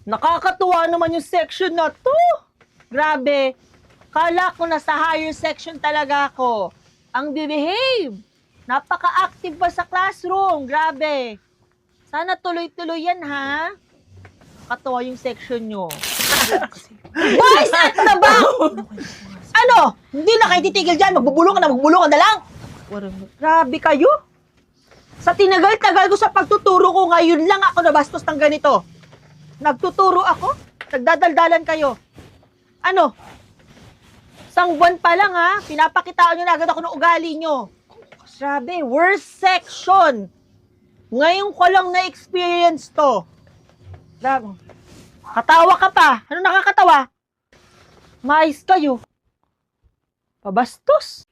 Nakakatuwa naman yung section na to. Grabe. Kala ko nasa higher section talaga ako. Ang bibehave. Napaka-active pa sa classroom. Grabe. Sana tuloy-tuloy yan, ha? Nakakatuwa yung section nyo. Boys, at na ba? Ano? Hindi na kayo titigil dyan. Magbubulong ka na lang. Grabe kayo. Sa tinagal-tagal ko sa pagtuturo ko, ngayon lang ako nabastos ng ganito. Nagtuturo ako? Nagdadaldalan kayo? Ano? Isang buwan pa lang, ha? Pinapakitaan nyo na agad ako ng ugali nyo. Grabe, worst section. Ngayon ko lang na-experience to. Grabe. Katawa ka pa. Ano nakakatawa? Mais kayo. Pabastos.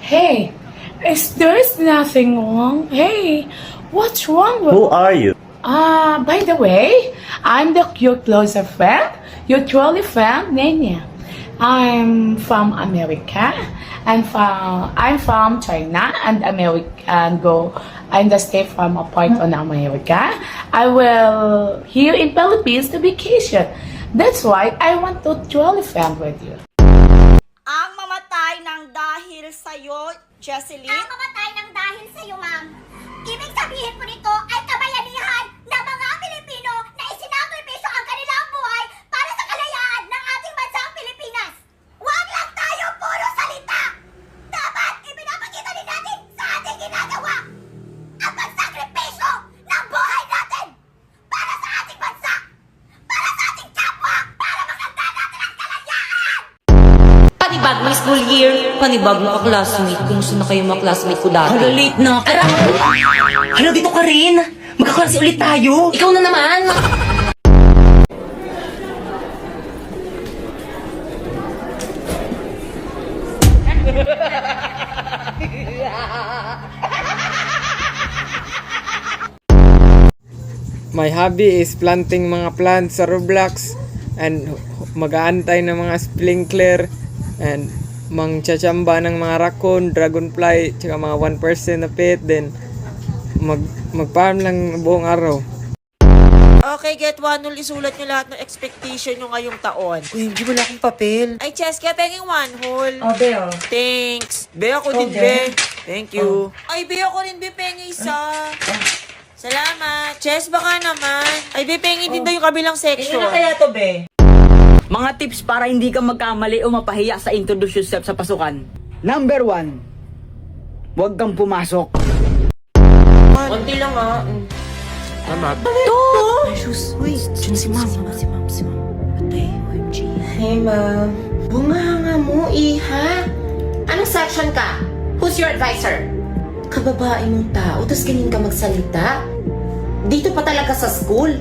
Hey, there's nothing wrong. Hey, what's wrong with... Who are you? By the way, I'm the cute closer friend, your trolley friend, Nenya. I'm from America, and I'm from China and America, and I'm the stay from a point on America. I will here in Philippines to vacation. That's why I want to trolley friend with you. Ang mamatay ng dahil sa'yo, Jesseline? Ang mamatay ng dahil sa'yo, ma'am. Ibig sabihin po nito ay kabayanihan ng mga Pilipino na isinakripisyo ang kanilang buhay para sa kalayaan ng ating bansang Pilipinas. Huwag lang tayo puro salita! Dapat ipinapakita din natin sa ating ginagawa ang pagsakripisyo ng buhay natin para sa ating bansa, para sa ating kapwa, para makanta natin ang kalayaan! Panibagong school year, panibagong ka-classmate. Kumusta na kayo mga classmate ko dati? Hala, late na. Hala, dito ka rin. Magkaklase ulit tayo. Ikaw na naman! My hobby is planting mga plants sa Roblox and mag-aantay ng mga sprinkler and mangchachamba ng mga raccoon, dragonfly, tsaka mga 1% na pet, then mag-farm lang buong araw. Okay, get one. Isulat nyo lahat ng expectation nyo ngayong taon. Uy, hindi wala akong papel. Ay, Cheska, penging one hole. Be, oh. Thanks. Be, ako din, Be. Thank you. Ay, Be, ako rin, Be, pengi isa. Salamat. Ches, baka naman. Ay, Be, pengi din daw yung kabilang section. Ano kaya to, Be? Mga tips para hindi ka magkamali o mapahiya sa introduce yourself sa pasukan. Number 1, huwag kang pumasok. Konti lang, ha. Tama. Si ma'am. Patay, OMG. Hey, ma'am. Bunganga mo, iha. Anong section ka? Who's your advisor? Kababae mong tao, tapos ganyan ka magsalita? Dito pa talaga sa school?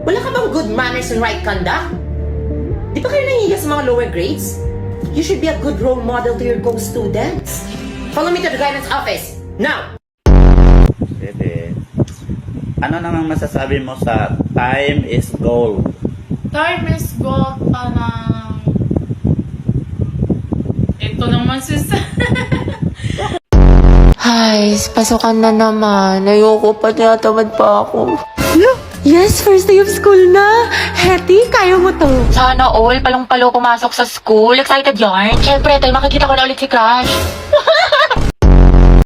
Wala ka bang good manners and right conduct? Di ba kayo nahihiya sa mga lower grades? You should be a good role model to your co-students. Follow me to the guidance office, now! Bebe, ano namang masasabi mo sa time is gold? Time is gold, parang... Ito naman sis. Ay, pasukan na naman. Ayoko pa, tinatamad pa ako. Yes, first day of school na. Hetty, kaya mo to. Sana all, palong-palo pumasok sa school. Excited yarn. Siyempre, tayo makikita ko na ulit si Crush.